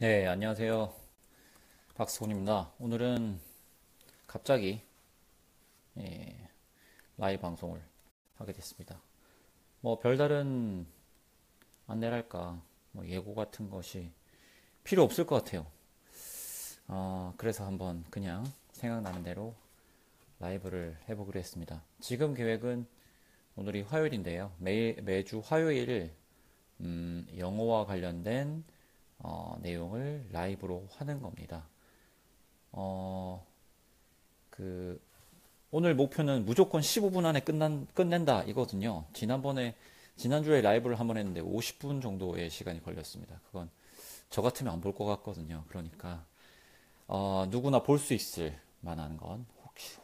네, 안녕하세요. 박수훈입니다. 오늘은 갑자기 예, 라이브 방송을 하게 됐습니다. 뭐 별다른 안내랄까, 뭐 예고 같은 것이 필요 없을 것 같아요. 그래서 한번 그냥 생각나는 대로 라이브를 해보기로 했습니다. 지금 계획은 오늘이 화요일인데요. 매주 화요일 영어와 관련된 내용을 라이브로 하는 겁니다. 어, 그 오늘 목표는 무조건 15분 안에 끝낸다 이거든요. 지난주에 라이브를 한번 했는데 50분 정도의 시간이 걸렸습니다. 그건 저 같으면 안 볼 것 같거든요. 그러니까, 누구나 볼 수 있을 만한 건,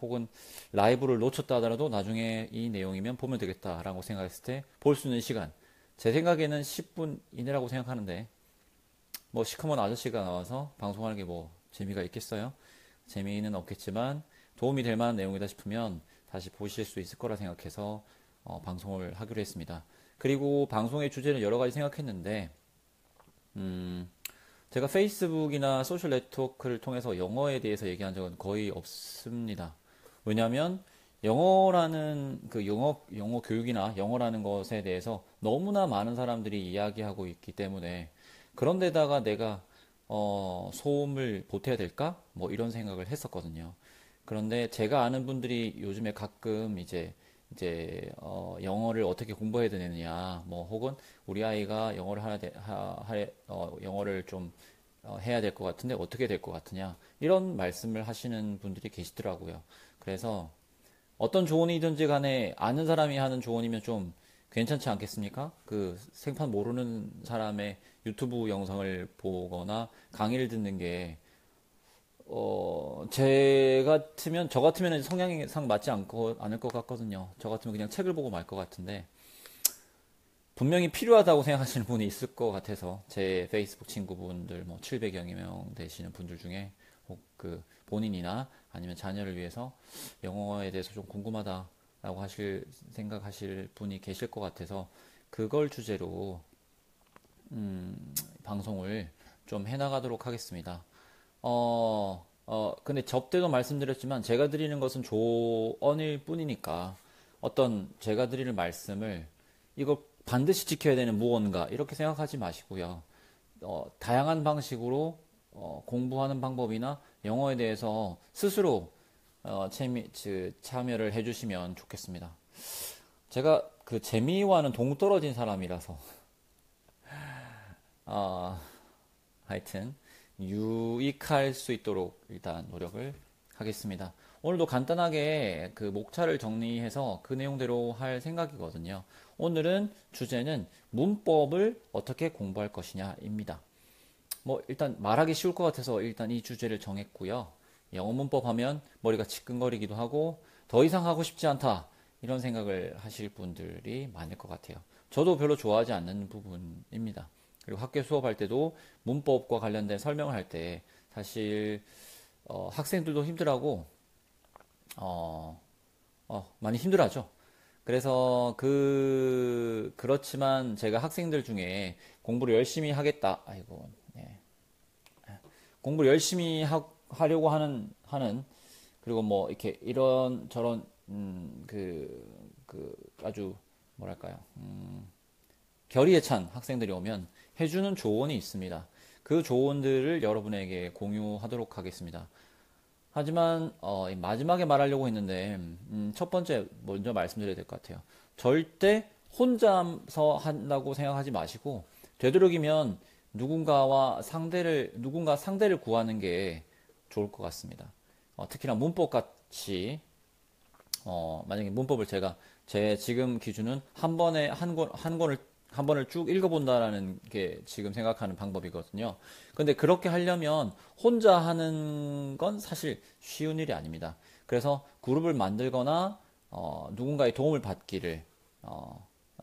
혹은 라이브를 놓쳤다 하더라도 나중에 이 내용이면 보면 되겠다라고 생각했을 때 볼 수 있는 시간. 제 생각에는 10분 이내라고 생각하는데, 뭐 시커먼 아저씨가 나와서 방송하는 게 뭐 재미가 있겠어요? 재미는 없겠지만 도움이 될 만한 내용이다 싶으면 다시 보실 수 있을 거라 생각해서 방송을 하기로 했습니다. 그리고 방송의 주제는 여러 가지 생각했는데 제가 페이스북이나 소셜 네트워크를 통해서 영어에 대해서 얘기한 적은 거의 없습니다. 왜냐하면 영어라는 영어 교육이나 영어라는 것에 대해서 너무나 많은 사람들이 이야기하고 있기 때문에 그런데다가 내가 소음을 보태야 될까? 뭐 이런 생각을 했었거든요. 그런데 제가 아는 분들이 요즘에 가끔 영어를 어떻게 공부해야 되느냐, 뭐 혹은 우리 아이가 영어를 영어를 좀 해야 될 것 같은데 어떻게 될 것 같으냐 이런 말씀을 하시는 분들이 계시더라고요. 그래서 어떤 조언이든지 간에 아는 사람이 하는 조언이면 좀 괜찮지 않겠습니까? 그 생판 모르는 사람의 유튜브 영상을 보거나 강의를 듣는 게 저 같으면 성향상 맞지 않을 것 같거든요. 저 같으면 그냥 책을 보고 말 것 같은데, 분명히 필요하다고 생각하시는 분이 있을 것 같아서, 제 페이스북 친구분들, 뭐, 700여 명 되시는 분들 중에, 혹 본인이나 아니면 자녀를 위해서 영어에 대해서 좀 궁금하다라고 생각하실 분이 계실 것 같아서, 그걸 주제로, 방송을 좀 해나가도록 하겠습니다. 근데 접대도 말씀드렸지만 제가 드리는 것은 조언일 뿐이니까 어떤 제가 드리는 말씀을 이거 반드시 지켜야 되는 무언가 이렇게 생각하지 마시고요. 다양한 방식으로 공부하는 방법이나 영어에 대해서 스스로 참여를 해주시면 좋겠습니다. 제가 그 재미와는 동떨어진 사람이라서 어, 하여튼 유익할 수 있도록 일단 노력을 하겠습니다. 오늘도 간단하게 그 목차를 정리해서 그 내용대로 할 생각이거든요. 오늘은 주제는 문법을 어떻게 공부할 것이냐입니다. 뭐 일단 말하기 쉬울 것 같아서 일단 이 주제를 정했고요. 영어 문법 하면 머리가 지끈거리기도 하고 더 이상 하고 싶지 않다 이런 생각을 하실 분들이 많을 것 같아요. 저도 별로 좋아하지 않는 부분입니다. 그리고 학교 수업할 때도 문법과 관련된 설명을 할 때 사실 학생들도 힘들하고 어, 많이 힘들어하죠. 그래서 그렇지만 제가 학생들 중에 공부를 열심히 하겠다. 아이고, 예. 공부를 열심히 하려고 하는, 그리고 뭐, 이렇게 이런 저런, 아주, 뭐랄까요. 결의에 찬 학생들이 오면 해주는 조언이 있습니다. 그 조언들을 여러분에게 공유하도록 하겠습니다. 하지만 이 마지막에 말하려고 했는데 첫 번째 먼저 말씀드려야 될 것 같아요. 절대 혼자서 한다고 생각하지 마시고 되도록이면 누군가 상대를 구하는 게 좋을 것 같습니다. 특히나 문법 같이 만약에 문법을 제 지금 기준은 한 번을 쭉 읽어본다라는 게 지금 생각하는 방법이거든요. 근데 그렇게 하려면 혼자 하는 건 사실 쉬운 일이 아닙니다. 그래서 그룹을 만들거나 누군가의 도움을 받기를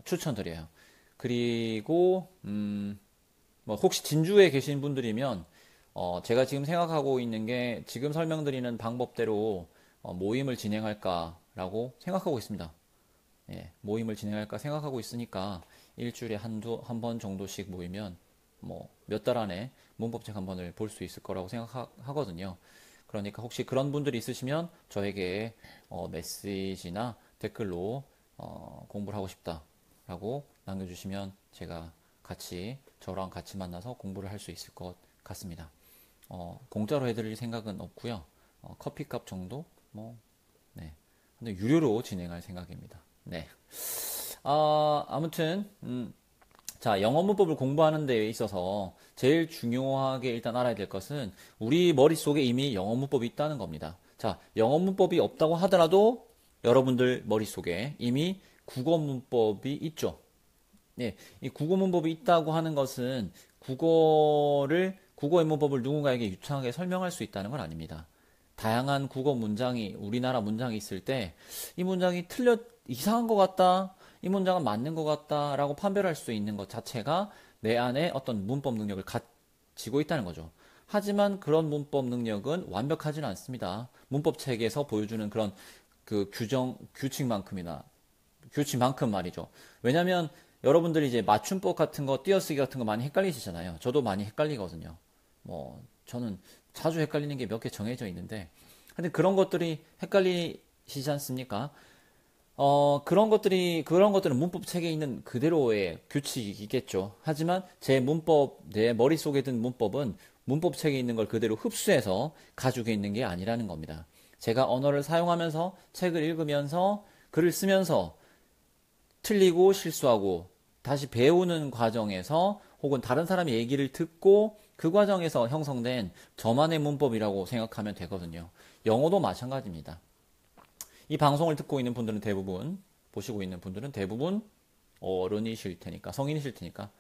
추천드려요. 그리고 뭐 혹시 진주에 계신 분들이면 제가 지금 생각하고 있는 게 지금 설명드리는 방법대로 모임을 진행할까라고 생각하고 있습니다. 예, 모임을 진행할까 생각하고 있으니까 일주일에 한 번 정도씩 모이면 뭐 몇 달 안에 문법책 한 번을 볼 수 있을 거라고 생각하거든요. 그러니까 혹시 그런 분들이 있으시면 저에게 메시지나 댓글로 공부를 하고 싶다라고 남겨주시면 제가 저랑 같이 만나서 공부를 할 수 있을 것 같습니다. 공짜로 해드릴 생각은 없고요. 커피값 정도? 뭐, 네. 근데 유료로 진행할 생각입니다. 네. 아무튼, 자, 영어 문법을 공부하는 데 있어서 제일 중요하게 일단 알아야 될 것은 우리 머릿속에 이미 영어 문법이 있다는 겁니다. 자, 영어 문법이 없다고 하더라도 여러분들 머릿속에 이미 국어 문법이 있죠. 네, 이 국어 문법이 있다고 하는 것은 국어의 문법을 누군가에게 유창하게 설명할 수 있다는 건 아닙니다. 다양한 국어 문장이, 우리나라 문장이 있을 때, 이 문장이 이상한 것 같다, 이 문장은 맞는 것 같다, 라고 판별할 수 있는 것 자체가 내 안에 어떤 문법 능력을 가지고 있다는 거죠. 하지만 그런 문법 능력은 완벽하지는 않습니다. 문법 책에서 보여주는 그런 그 규칙만큼 말이죠. 왜냐면 여러분들이 이제 맞춤법 같은 거, 띄어쓰기 같은 거 많이 헷갈리시잖아요. 저도 많이 헷갈리거든요. 저는 자주 헷갈리는 게 몇 개 정해져 있는데, 근데 그런 것들이 헷갈리시지 않습니까? 그런 것들은 문법 책에 있는 그대로의 규칙이겠죠. 하지만 내 머릿속에 든 문법은 문법 책에 있는 걸 그대로 흡수해서 가지고 있는 게 아니라는 겁니다. 제가 언어를 사용하면서, 책을 읽으면서, 글을 쓰면서, 틀리고 실수하고, 다시 배우는 과정에서, 혹은 다른 사람의 얘기를 듣고, 그 과정에서 형성된 저만의 문법이라고 생각하면 되거든요. 영어도 마찬가지입니다. 이 방송을 듣고 있는 분들은 보시고 있는 분들은 대부분 어른이실 테니까, 성인이실 테니까,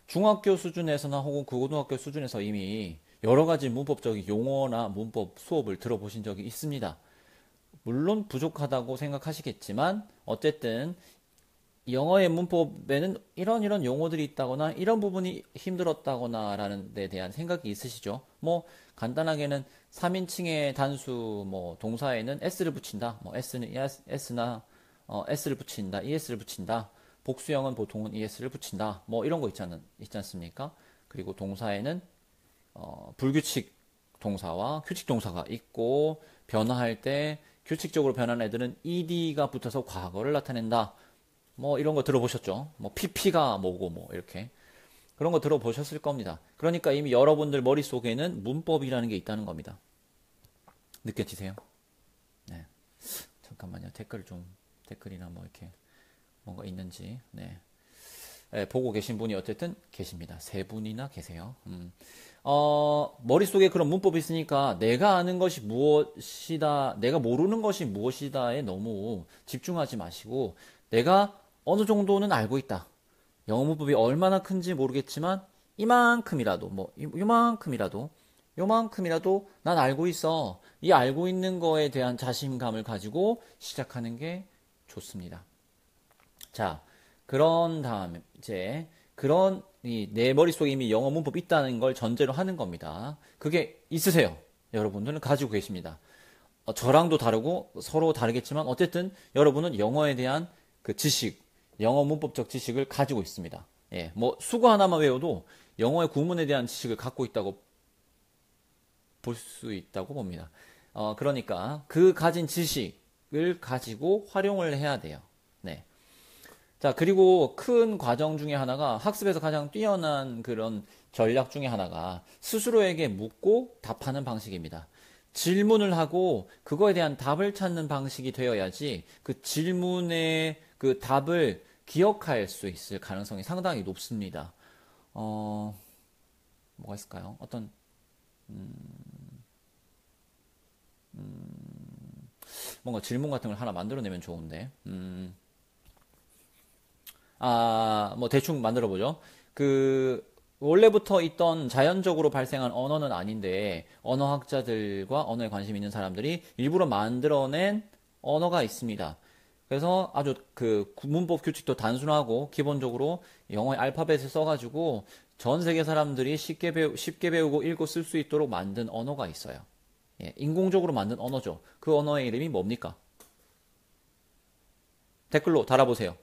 중학교 수준에서나 혹은 고등학교 수준에서 이미 여러 가지 문법적인 용어나 문법 수업을 들어보신 적이 있습니다. 물론 부족하다고 생각하시겠지만, 어쨌든 영어의 문법에는 이런 용어들이 있다거나 이런 부분이 힘들었다거나 라는 데 대한 생각이 있으시죠? 뭐 간단하게는 3인칭의 단수 동사에는 s를 붙인다. s는 s나 s를 붙인다. es를 붙인다. 복수형은 보통은 es를 붙인다. 이런 거 있지 않습니까? 그리고 동사에는 불규칙 동사와 규칙 동사가 있고, 변화할 때 규칙적으로 변하는 애들은 ed가 붙어서 과거를 나타낸다. 이런 거 들어보셨죠? pp가 뭐고 이렇게. 그런 거 들어보셨을 겁니다. 그러니까 이미 여러분들 머릿속에는 문법이라는 게 있다는 겁니다. 느껴지세요? 네. 잠깐만요. 댓글이나 이렇게 뭔가 있는지. 네. 네, 보고 계신 분이 어쨌든 계십니다. 3분이나 계세요. 머릿속에 그런 문법이 있으니까 내가 아는 것이 무엇이다, 내가 모르는 것이 무엇이다에 너무 집중하지 마시고, 내가 어느 정도는 알고 있다. 영어 문법이 얼마나 큰지 모르겠지만 요만큼이라도 난 알고 있어. 이 알고 있는 거에 대한 자신감을 가지고 시작하는 게 좋습니다. 자, 그런 다음에 이제 내 머릿속에 이미 영어 문법이 있다는 걸 전제로 하는 겁니다. 그게 있으세요. 여러분들은 가지고 계십니다. 저랑도 다르고 서로 다르겠지만 어쨌든 여러분은 영어에 대한 그 영어 문법적 지식을 가지고 있습니다. 예, 수거 하나만 외워도 영어의 구문에 대한 지식을 갖고 있다고 볼 수 있다고 봅니다. 그러니까 그 가진 지식을 가지고 활용을 해야 돼요. 네. 자, 그리고 큰 과정 중에 하나가, 학습에서 가장 뛰어난 그런 전략 중에 하나가 스스로에게 묻고 답하는 방식입니다. 질문을 하고 그거에 대한 답을 찾는 방식이 되어야지 그 질문의 그 답을 기억할 수 있을 가능성이 상당히 높습니다. 뭐가 있을까요? 뭔가 질문 같은 걸 하나 만들어내면 좋은데. 대충 만들어보죠. 원래부터 있던 자연적으로 발생한 언어는 아닌데, 언어학자들과 언어에 관심 있는 사람들이 일부러 만들어낸 언어가 있습니다. 그래서 아주 문법 규칙도 단순하고, 기본적으로 영어의 알파벳을 써가지고, 전 세계 사람들이 쉽게 배우고 읽고 쓸 수 있도록 만든 언어가 있어요. 예, 인공적으로 만든 언어죠. 그 언어의 이름이 뭡니까? 댓글로 달아보세요.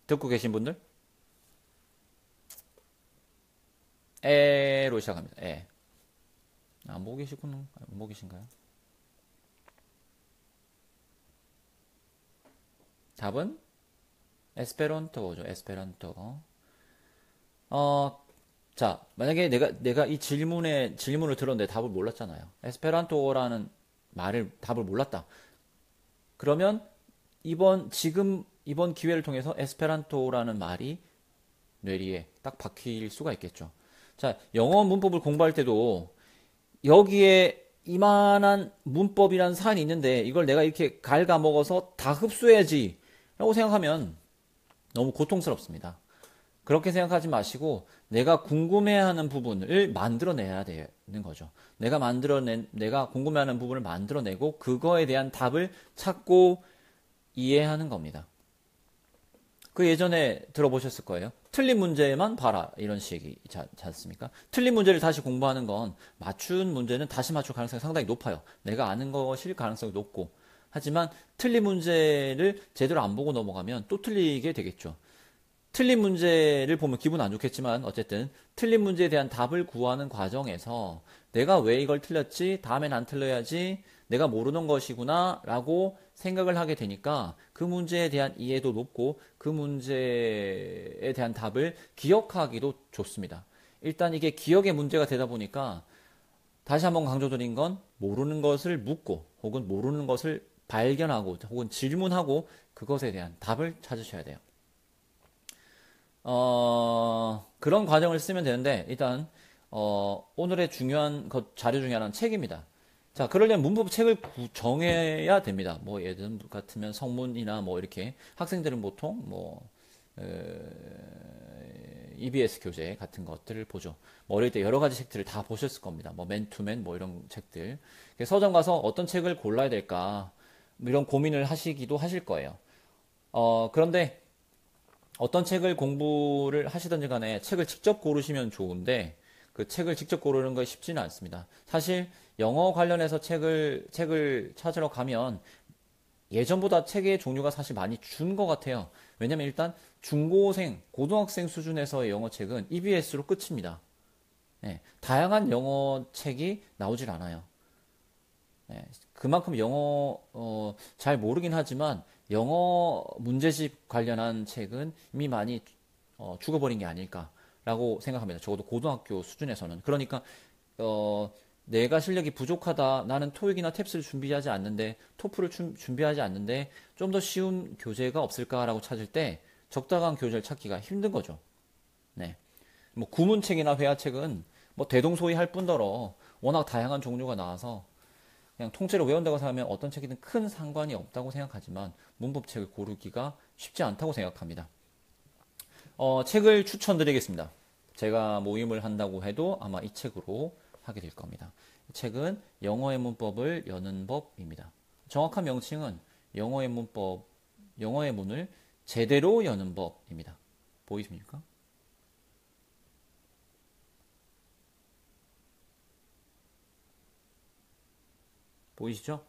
듣고 계신 분들? 에로 시작합니다. 에. 안 보고 계시구나. 안 보고 계신가요? 답은 에스페란토죠. 에스페란토. 어, 자, 만약에 내가 이 질문을 들었는데 답을 몰랐잖아요. 에스페란토라는 답을 몰랐다. 그러면 이번 기회를 통해서 에스페란토라는 말이 뇌리에 딱 박힐 수가 있겠죠. 자, 영어 문법을 공부할 때도 여기에 이만한 문법이란 사안이 있는데 이걸 내가 이렇게 갉아먹어서 다 흡수해야지 라고 생각하면 너무 고통스럽습니다. 그렇게 생각하지 마시고 내가 궁금해하는 부분을 만들어내야 되는 거죠. 내가 궁금해하는 부분을 만들어내고 그거에 대한 답을 찾고 이해하는 겁니다. 그 예전에 들어보셨을 거예요. 틀린 문제만 봐라 이런 식이지 않습니까? 틀린 문제를 다시 공부하는 건 맞춘 문제는 다시 맞출 가능성이 상당히 높아요. 내가 아는 것일 가능성이 높고 하지만 틀린 문제를 제대로 안 보고 넘어가면 또 틀리게 되겠죠. 틀린 문제를 보면 기분 안 좋겠지만 어쨌든 틀린 문제에 대한 답을 구하는 과정에서 내가 왜 이걸 틀렸지? 다음엔 안 틀려야지. 내가 모르는 것이구나 라고 생각을 하게 되니까 그 문제에 대한 이해도 높고 그 문제에 대한 답을 기억하기도 좋습니다. 일단 이게 기억의 문제가 되다 보니까 다시 한번 강조드린 건 모르는 것을 묻고 혹은 모르는 것을 발견하고 혹은 질문하고 그것에 대한 답을 찾으셔야 돼요. 그런 과정을 쓰면 되는데 일단 오늘의 중요한 자료 중에 하나는 책입니다. 자, 그러려면 문법 책을 정해야 됩니다. 뭐 예전 같으면 성문이나 뭐 이렇게 학생들은 보통 뭐 EBS 교재 같은 것들을 보죠. 뭐 어릴 때 여러 가지 책들을 다 보셨을 겁니다. 뭐 맨투맨 뭐 이런 책들. 서점 가서 어떤 책을 골라야 될까 뭐 이런 고민을 하시기도 하실 거예요. 그런데 어떤 책을 공부를 하시든지 간에 책을 직접 고르시면 좋은데 그 책을 직접 고르는 거 쉽지는 않습니다. 사실 영어 관련해서 책을 찾으러 가면 예전보다 책의 종류가 사실 많이 준 것 같아요. 왜냐면 일단 중고생, 고등학생 수준에서의 영어 책은 EBS로 끝입니다. 네, 다양한 영어 책이 나오질 않아요. 네, 그만큼 영어 잘 모르긴 하지만 영어 문제집 관련한 책은 이미 많이 죽어버린 게 아닐까라고 생각합니다. 적어도 고등학교 수준에서는. 그러니까 내가 실력이 부족하다. 나는 토익이나 탭스를 준비하지 않는데 토플을 준비하지 않는데 좀 더 쉬운 교재가 없을까라고 찾을 때 적당한 교재를 찾기가 힘든 거죠. 네. 뭐 구문책이나 회화책은 뭐 대동소이할 뿐더러 워낙 다양한 종류가 나와서 그냥 통째로 외운다고 생각하면 어떤 책이든 큰 상관이 없다고 생각하지만 문법책을 고르기가 쉽지 않다고 생각합니다. 책을 추천드리겠습니다. 제가 모임을 한다고 해도 아마 이 책으로 하게 될 겁니다. 이 책은 영어의 문법을 여는 법입니다. 정확한 명칭은 영어의 문을 제대로 여는 법입니다. 보이십니까? 보이시죠?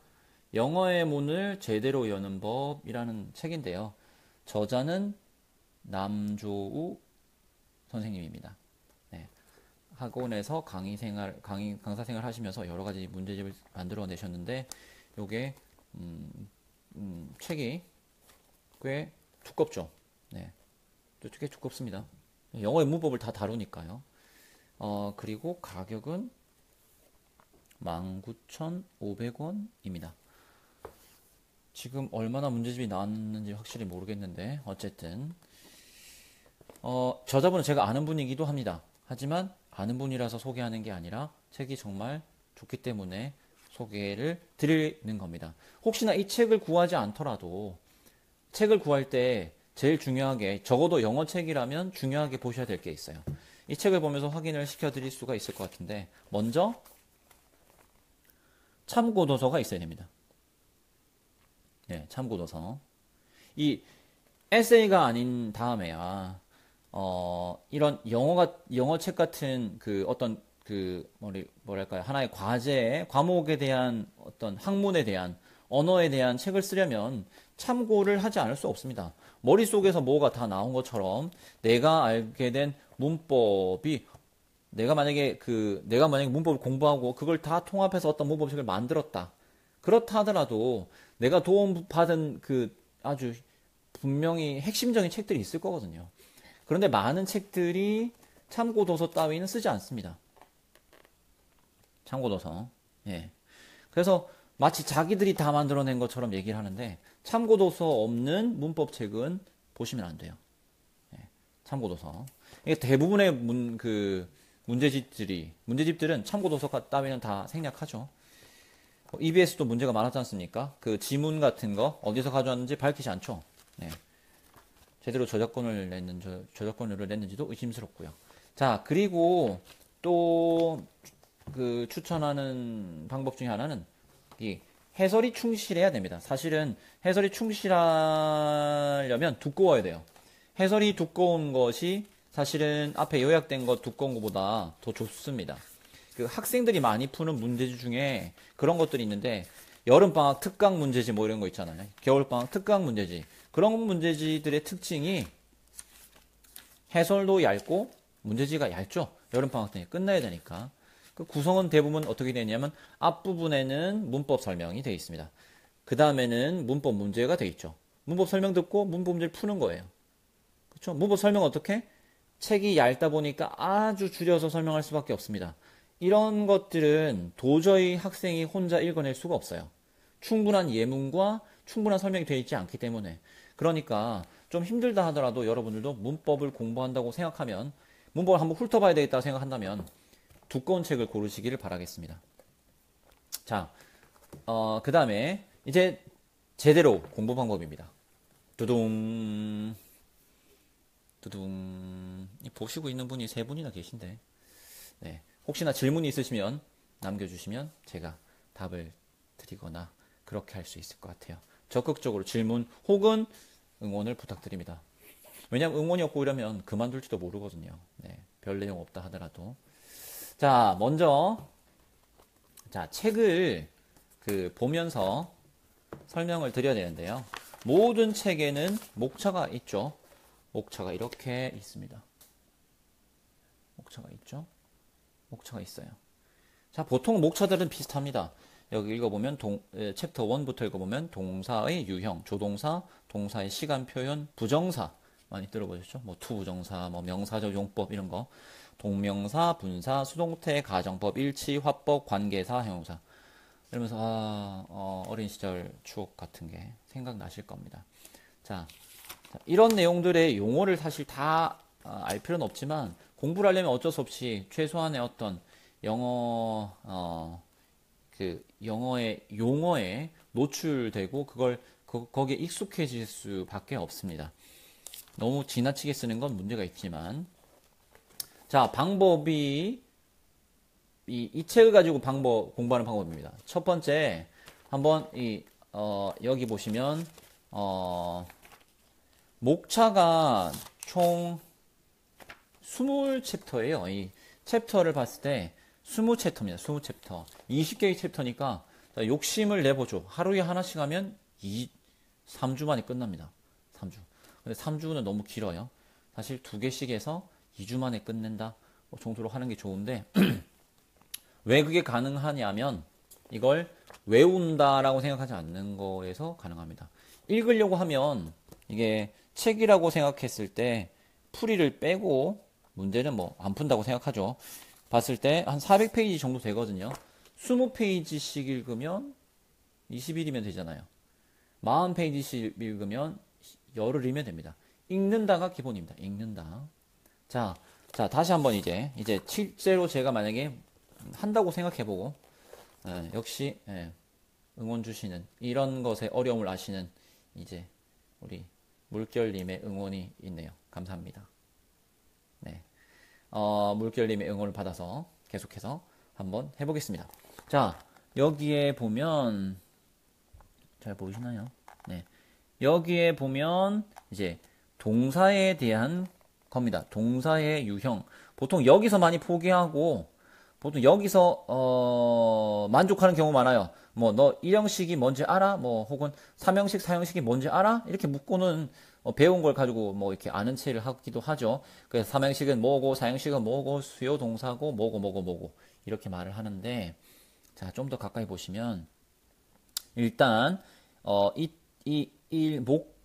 영어의 문을 제대로 여는 법이라는 책인데요. 저자는 남조우 선생님입니다. 네. 학원에서 강사 생활 하시면서 여러 가지 문제집을 만들어 내셨는데, 요게, 책이 꽤 두껍죠. 네. 꽤 두껍습니다. 영어의 문법을 다 다루니까요. 그리고 가격은 19,500원입니다. 지금 얼마나 문제집이 나왔는지 확실히 모르겠는데 어쨌든 저자분은 제가 아는 분이기도 합니다. 하지만 아는 분이라서 소개하는 게 아니라 책이 정말 좋기 때문에 소개를 드리는 겁니다. 혹시나 이 책을 구하지 않더라도 책을 구할 때 제일 중요하게, 적어도 영어 책이라면 중요하게 보셔야 될 게 있어요. 이 책을 보면서 확인을 시켜드릴 수가 있을 것 같은데, 먼저 참고도서가 있어야 됩니다. 네, 참고도서. 이 에세이가 아닌 다음에야 이런 영어책 같은 뭐랄까요, 하나의 과목에 대한 어떤 학문에 대한 언어에 대한 책을 쓰려면 참고를 하지 않을 수 없습니다. 머릿속에서 뭐가 다 나온 것처럼 내가 알게 된 문법이 내가 만약에 문법을 공부하고 그걸 다 통합해서 어떤 문법책을 만들었다. 그렇다 하더라도 내가 도움받은 그 아주 분명히 핵심적인 책들이 있을 거거든요. 그런데 많은 책들이 참고도서 따위는 쓰지 않습니다. 참고도서. 예. 그래서 마치 자기들이 다 만들어낸 것처럼 얘기를 하는데 참고도서 없는 문법책은 보시면 안 돼요. 예. 참고도서. 이게 대부분의 문제집들은 참고도서 따위는 다 생략하죠. EBS도 문제가 많았지 않습니까? 그 지문 같은 거 어디서 가져왔는지 밝히지 않죠. 네. 제대로 저작권료를 냈는지도 의심스럽고요. 자, 그리고 또 그 추천하는 방법 중에 하나는 이 해설이 충실해야 됩니다. 사실은 해설이 충실하려면 두꺼워야 돼요. 해설이 두꺼운 것이 사실은 앞에 요약된 것 두꺼운 것보다 더 좋습니다. 그 학생들이 많이 푸는 문제지 중에 그런 것들이 있는데 여름방학 특강 문제지 뭐 이런 거 있잖아요. 겨울방학 특강 문제지. 그런 문제지들의 특징이 해설도 얇고 문제지가 얇죠. 여름방학 때 끝나야 되니까. 그 구성은 대부분 어떻게 되냐면 앞부분에는 문법 설명이 되어 있습니다. 그 다음에는 문법 문제가 되어 있죠. 문법 설명 듣고 문법 문제를 푸는 거예요. 그렇죠? 문법 설명 어떻게? 책이 얇다 보니까 아주 줄여서 설명할 수밖에 없습니다. 이런 것들은 도저히 학생이 혼자 읽어낼 수가 없어요. 충분한 예문과 충분한 설명이 되어 있지 않기 때문에. 그러니까 좀 힘들다 하더라도 여러분들도 문법을 공부한다고 생각하면, 문법을 한번 훑어봐야 되겠다고 생각한다면 두꺼운 책을 고르시기를 바라겠습니다. 자, 그 다음에 이제 제대로 공부 방법입니다. 두둥. 보시고 있는 분이 3분이나 계신데, 네. 혹시나 질문이 있으시면 남겨주시면 제가 답을 드리거나 그렇게 할 수 있을 것 같아요. 적극적으로 질문 혹은 응원을 부탁드립니다. 왜냐하면 응원이 없고 이러면 그만둘지도 모르거든요. 네. 별 내용 없다 하더라도. 자, 먼저 책을 보면서 설명을 드려야 되는데요. 모든 책에는 목차가 있죠. 목차가 이렇게 있습니다. 목차가 있죠. 목차가 있어요. 자, 보통 목차들은 비슷합니다. 여기 읽어보면 챕터 1부터 읽어보면 동사의 유형, 조동사, 동사의 시간 표현, 부정사 많이 들어보셨죠? 뭐 투부정사, 뭐 명사적 용법 이런 거, 동명사, 분사, 수동태, 가정법, 일치, 화법, 관계사, 형용사. 이러면서 어린 시절 추억 같은 게 생각나실 겁니다. 자, 이런 내용들의 용어를 사실 다 알 필요는 없지만 공부를 하려면 어쩔 수 없이 최소한의 어떤 영어의 용어에 노출되고 거기에 익숙해질 수밖에 없습니다. 너무 지나치게 쓰는 건 문제가 있지만, 자, 방법이 이 책을 가지고 공부하는 방법입니다. 첫 번째, 한번 여기 보시면 목차가 총 20챕터예요. 이 챕터를 봤을 때 20챕터입니다. 20챕터. 20개의 챕터니까 욕심을 내보죠. 하루에 하나씩 하면 3주 만에 끝납니다. 3주. 근데 3주는 너무 길어요. 사실 2개씩 해서 2주 만에 끝낸다 정도로 하는 게 좋은데 왜 그게 가능하냐면 이걸 외운다라고 생각하지 않는 거에서 가능합니다. 읽으려고 하면 이게 책이라고 생각했을 때 풀이를 빼고 문제는 뭐 안 푼다고 생각하죠. 봤을 때 한 400페이지 정도 되거든요. 20페이지씩 읽으면 20일이면 되잖아요. 40페이지씩 읽으면 열흘이면 됩니다. 읽는다가 기본입니다. 읽는다. 자, 다시 한번 이제 실제로 제가 만약에 한다고 생각해보고 역시 응원 주시는 이런 것에 어려움을 아시는 이제 우리 물결님의 응원이 있네요. 감사합니다. 네, 물결님의 응원을 받아서 계속해서 한번 해보겠습니다. 자, 여기에 보면 잘 보이시나요? 네, 여기에 보면 이제 동사에 대한 겁니다. 동사의 유형. 보통 여기서 많이 포기하고 보통 여기서 만족하는 경우 많아요. 뭐 너 1형식이 뭔지 알아? 뭐 혹은 3형식, 4형식이 뭔지 알아? 이렇게 묻고는 배운 걸 가지고 뭐 이렇게 아는 체를 하기도 하죠. 그래서 3형식은 뭐고 4형식은 뭐고 수요 동사고 뭐고 이렇게 말을 하는데 자, 좀 더 가까이 보시면 일단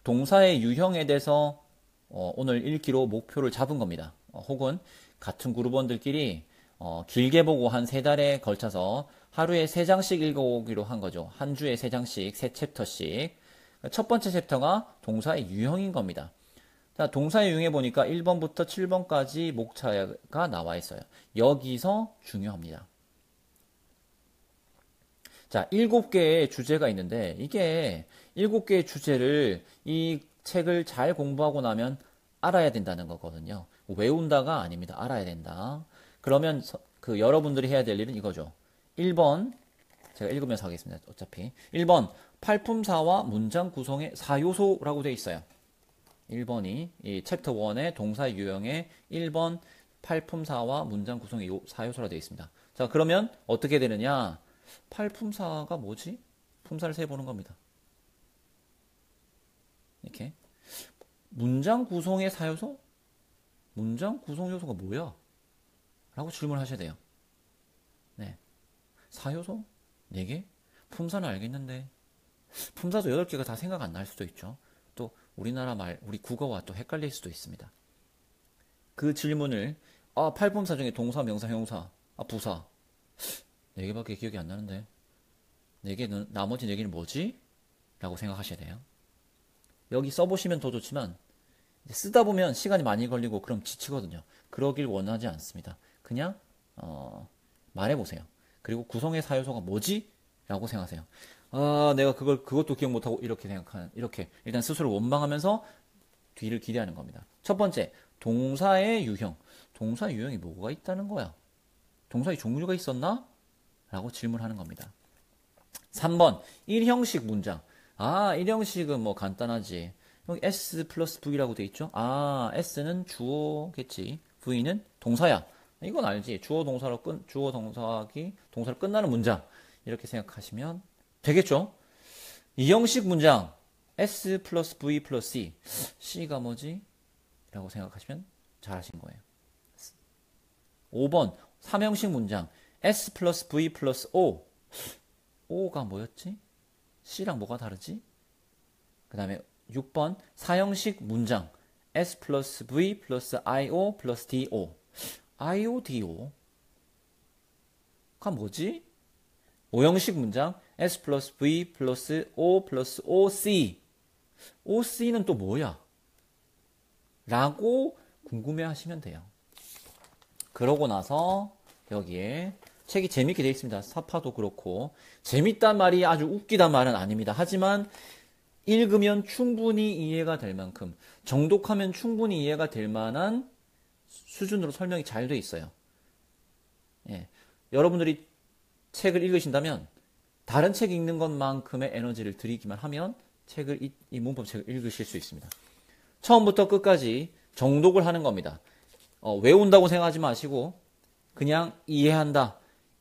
동사의 유형에 대해서 오늘 읽기로 목표를 잡은 겁니다. 혹은 같은 그룹원들끼리 길게 보고 한 3달에 걸쳐서 하루에 3장씩 읽어오기로 한 거죠. 한 주에 3장씩, 3챕터씩. 첫 번째 챕터가 동사의 유형인 겁니다. 자, 동사의 유형에 보니까 1번부터 7번까지 목차가 나와 있어요. 여기서 중요합니다. 자, 7개의 주제가 있는데 이게 7개의 주제를 이 책을 잘 공부하고 나면 알아야 된다는 거거든요. 외운다가 아닙니다. 알아야 된다. 그러면 여러분들이 해야 될 일은 이거죠. 1번 제가 읽으면서 하겠습니다. 어차피 1번 팔품사와 문장 구성의 4요소라고 되어 있어요. 1번이 이 챕터 1의 동사 유형의 1번 팔품사와 문장 구성의 4요소라 되어 있습니다. 자, 그러면 어떻게 되느냐? 팔품사가 뭐지? 품사를 세보는 겁니다. 이렇게 문장 구성의 4요소? 문장 구성 요소가 뭐야? 라고 질문하셔야 돼요. 네. 4요소? 4개? 품사는 알겠는데 품사도 8개가 다 생각 안 날 수도 있죠. 또 우리나라 말, 우리 국어와 또 헷갈릴 수도 있습니다. 그 질문을 팔품사 중에 동사, 명사, 형용사, 부사 4개밖에 기억이 안 나는데 나머지 4개는 뭐지? 라고 생각하셔야 돼요. 여기 써보시면 더 좋지만 쓰다 보면 시간이 많이 걸리고 그럼 지치거든요. 그러길 원하지 않습니다. 그냥 말해보세요. 그리고 구성의 4요소가 뭐지? 라고 생각하세요. 내가 그것도 기억 못하고 이렇게 일단 스스로 원망하면서 뒤를 기대하는 겁니다. 첫 번째, 동사의 유형. 동사의 유형이 뭐가 있다는 거야? 동사의 종류가 있었나? 라고 질문하는 겁니다. 3번, 1형식 문장. 1형식은 뭐 간단하지. 여기 S 플러스 V라고 돼 있죠? S는 주어겠지. V는 동사야. 이건 알지. 주어 동사기 동사로 끝나는 문장. 이렇게 생각하시면 되겠죠? 2형식 문장. S 플러스 V 플러스 C. C가 뭐지? 라고 생각하시면 잘하신 거예요. 5번, 3형식 문장. S 플러스 V 플러스 O. O가 뭐였지? C랑 뭐가 다르지? 그 다음에 6번, 4형식 문장. S 플러스 V 플러스 IO 플러스 DO. IO, DO가 뭐지? 5형식 문장. S 플러스 V 플러스 O 플러스 OC. OC는 또 뭐야? 라고 궁금해 하시면 돼요. 그러고 나서 여기에 책이 재밌게 되어 있습니다. 사파도 그렇고. 재밌단 말이 아주 웃기단 말은 아닙니다. 하지만 읽으면 충분히 이해가 될 만큼, 정독하면 충분히 이해가 될 만한 수준으로 설명이 잘 되어 있어요. 예. 여러분들이 책을 읽으신다면 다른 책 읽는 것만큼의 에너지를 들이기만 하면 이 문법책을 읽으실 수 있습니다. 처음부터 끝까지 정독을 하는 겁니다. 외운다고 생각하지 마시고 그냥 이해한다.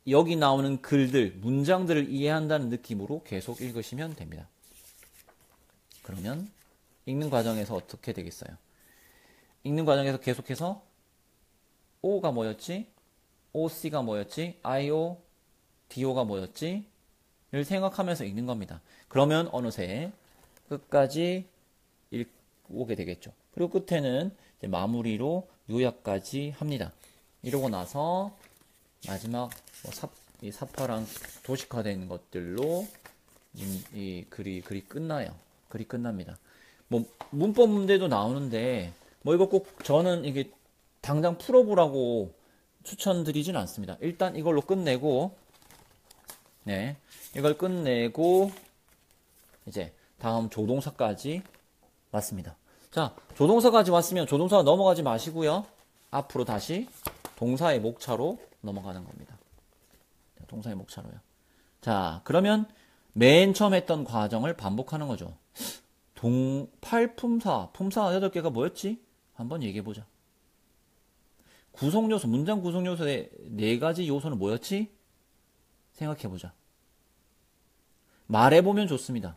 여기 나오는 글들, 문장들을 이해한다는 느낌으로 계속 읽으시면 됩니다. 그러면 읽는 과정에서 어떻게 되겠어요? 읽는 과정에서 계속해서 O가 뭐였지? OC가 뭐였지? IO, DO가 뭐였지? 를 생각하면서 읽는 겁니다. 그러면 어느새 끝까지 읽어오게 되겠죠. 그리고 끝에는 이제 마무리로 요약까지 합니다. 이러고 나서 마지막 이 사파랑 도식화된 것들로 이 글이 끝나요. 글이 끝납니다. 뭐 문법 문제도 나오는데 뭐 이거 꼭 저는 이게 당장 풀어보라고 추천드리진 않습니다. 일단 이걸로 끝내고 이걸 끝내고 이제 다음 조동사까지 왔습니다. 자, 조동사까지 왔으면 조동사 넘어가지 마시고요. 앞으로 다시 동사의 목차로 넘어가는 겁니다. 동사의 목차로요. 자, 그러면 맨 처음 했던 과정을 반복하는 거죠. 품사 8개가 뭐였지? 한번 얘기해보자. 구성요소, 문장 구성요소의 네 가지 요소는 뭐였지? 생각해보자. 말해보면 좋습니다.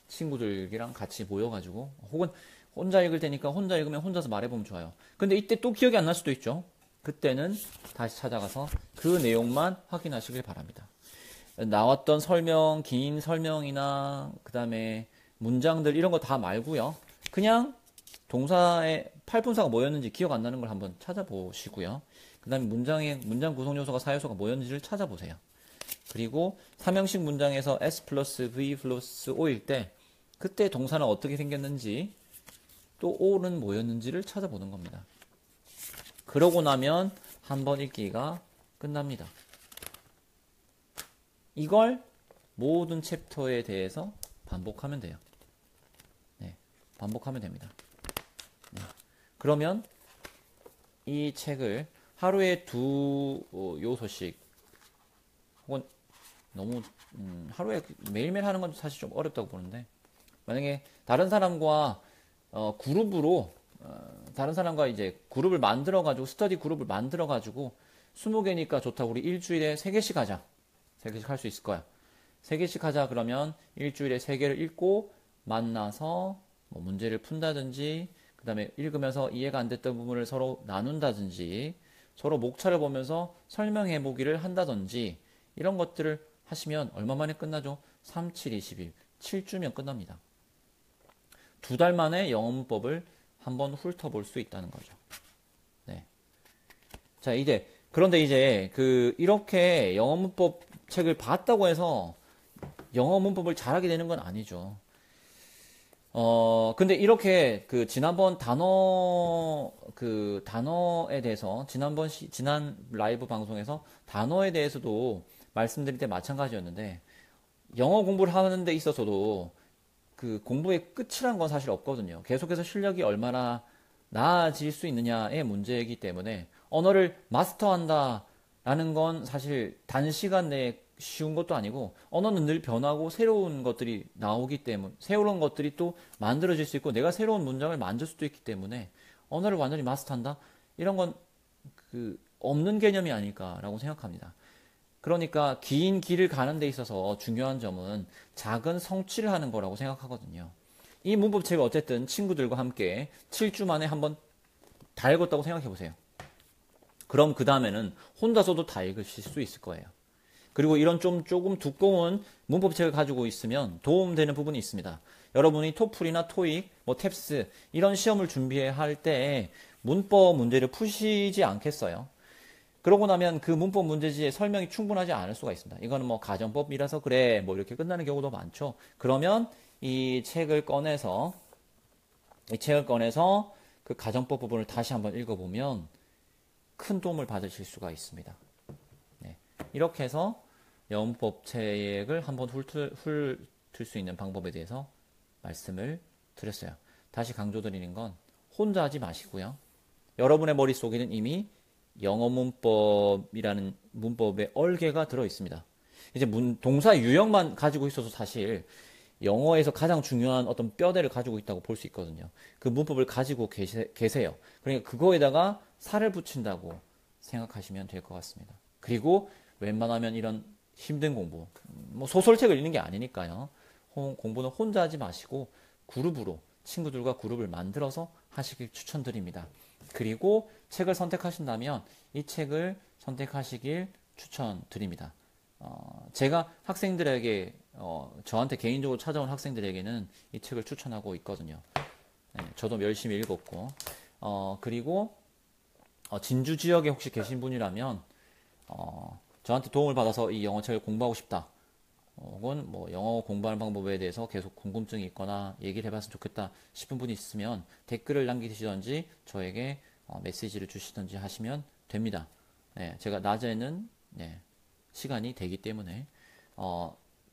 친구들이랑 같이 모여가지고, 혹은 혼자 읽을 테니까 혼자 읽으면 혼자서 말해보면 좋아요. 근데 이때 또 기억이 안 날 수도 있죠. 그때는 다시 찾아가서 그 내용만 확인하시길 바랍니다. 나왔던 설명, 긴 설명이나 그 다음에 문장들 이런 거 다 말고요. 그냥 동사의 팔분사가 뭐였는지 기억 안 나는 걸 한번 찾아보시고요. 그 다음에 문장 구성 요소가 사요소가 뭐였는지를 찾아보세요. 그리고 삼형식 문장에서 S 플러스 V 플러스 O일 때 그때 동사는 어떻게 생겼는지 또 O는 뭐였는지를 찾아보는 겁니다. 그러고 나면 한 번 읽기가 끝납니다. 이걸 모든 챕터에 대해서 반복하면 돼요. 네, 반복하면 됩니다. 네. 그러면 이 책을 하루에 두 요소씩 혹은 너무 하루에 매일매일 하는 건 사실 좀 어렵다고 보는데 만약에 다른 사람과 그룹으로 다른 사람과 이제 그룹을 만들어 가지고 스터디 그룹을 만들어 가지고 20개니까 좋다고 우리 일주일에 3개씩 하자. 3개씩 할 수 있을 거야. 3개씩 하자 그러면 일주일에 3개를 읽고 만나서 뭐 문제를 푼다든지 그 다음에 읽으면서 이해가 안 됐던 부분을 서로 나눈다든지 서로 목차를 보면서 설명해 보기를 한다든지 이런 것들을 하시면 얼마 만에 끝나죠? 3, 7, 21. 7주면 끝납니다. 2달 만에 영어 문법을 한번 훑어볼 수 있다는 거죠. 네. 자, 그런데 이제 이렇게 영어 문법 책을 봤다고 해서 영어 문법을 잘하게 되는 건 아니죠. 근데 이렇게 지난번 단어에 대해서 지난 라이브 방송에서 단어에 대해서도 말씀드릴 때 마찬가지였는데 영어 공부를 하는 데 있어서도 그 공부의 끝이란 건 사실 없거든요. 계속해서 실력이 얼마나 나아질 수 있느냐의 문제이기 때문에 언어를 마스터한다라는 건 사실 단시간 내에 쉬운 것도 아니고 언어는 늘 변하고 새로운 것들이 나오기 때문에 새로운 것들이 또 만들어질 수 있고 내가 새로운 문장을 만들 수도 있기 때문에 언어를 완전히 마스터한다? 이런 건 없는 개념이 아닐까라고 생각합니다. 그러니까 긴 길을 가는 데 있어서 중요한 점은 작은 성취를 하는 거라고 생각하거든요. 이 문법책을 어쨌든 친구들과 함께 7주 만에 한번 다 읽었다고 생각해 보세요. 그럼 그 다음에는 혼자서도 다 읽으실 수 있을 거예요. 그리고 이런 조금 두꺼운 문법책을 가지고 있으면 도움되는 부분이 있습니다. 여러분이 토플이나 토익, 탭스 이런 시험을 준비할 때 문법 문제를 푸시지 않겠어요? 그러고 나면 그 문법 문제지의 설명이 충분하지 않을 수가 있습니다. 이거는 가정법이라서 그래 이렇게 끝나는 경우도 많죠. 그러면 이 책을 꺼내서 그 가정법 부분을 다시 한번 읽어보면 큰 도움을 받으실 수가 있습니다. 네. 이렇게 해서 영문법 책을 한번 훑을 수 있는 방법에 대해서 말씀을 드렸어요. 다시 강조드리는 건 혼자 하지 마시고요. 여러분의 머릿속에는 이미 영어 문법이라는 문법의 얼개가 들어 있습니다. 이제 동사 유형만 가지고 있어서 사실 영어에서 가장 중요한 어떤 뼈대를 가지고 있다고 볼 수 있거든요. 그 문법을 가지고 계세요. 그러니까 그거에다가 살을 붙인다고 생각하시면 될 것 같습니다. 그리고 웬만하면 이런 힘든 공부, 소설책을 읽는 게 아니니까요. 공부는 혼자 하지 마시고 그룹으로 친구들과 그룹을 만들어서 하시길 추천드립니다. 그리고 책을 선택하신다면 이 책을 선택하시길 추천드립니다. 제가 학생들에게 저한테 개인적으로 찾아온 학생들에게는 이 책을 추천하고 있거든요. 네, 저도 열심히 읽었고 그리고 진주 지역에 혹시 계신 분이라면 저한테 도움을 받아서 이 영어책을 공부하고 싶다. 혹은 영어 공부하는 방법에 대해서 계속 궁금증이 있거나 얘기를 해봤으면 좋겠다 싶은 분이 있으면 댓글을 남기시던지 저에게 메시지를 주시던지 하시면 됩니다. 네, 제가 낮에는 시간이 되기 때문에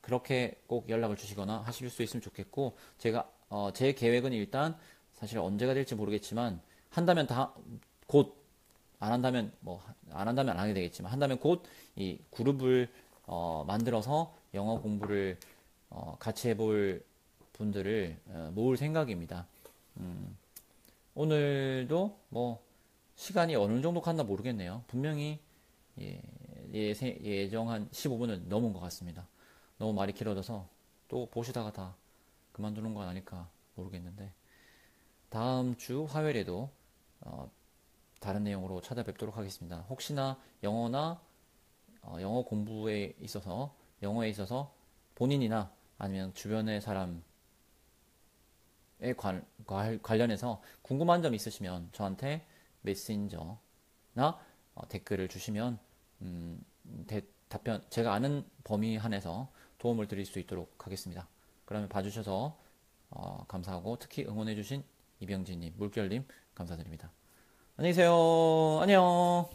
그렇게 꼭 연락을 주시거나 하실 수 있으면 좋겠고 제가 제 계획은 일단 사실 언제가 될지 모르겠지만 한다면 곧 안 한다면 안 하게 되겠지만 한다면 곧 이 그룹을 만들어서 영어 공부를 같이 해볼 분들을 모을 생각입니다. 오늘도 시간이 어느 정도 갔나 모르겠네요. 분명히 예정한 15분은 넘은 것 같습니다. 너무 말이 길어져서 또 보시다가 다 그만두는 건 아닐까 모르겠는데 다음 주 화요일에도 다른 내용으로 찾아뵙도록 하겠습니다. 혹시나 영어 공부에 있어서 영어에 있어서 본인이나 아니면 주변의 사람에 관련해서 궁금한 점 있으시면 저한테 메신저나 댓글을 주시면 답변 제가 아는 범위 안에서 도움을 드릴 수 있도록 하겠습니다. 그러면 봐주셔서 감사하고 특히 응원해주신 이병진님, 물결님 감사드립니다. 안녕히 계세요. 안녕.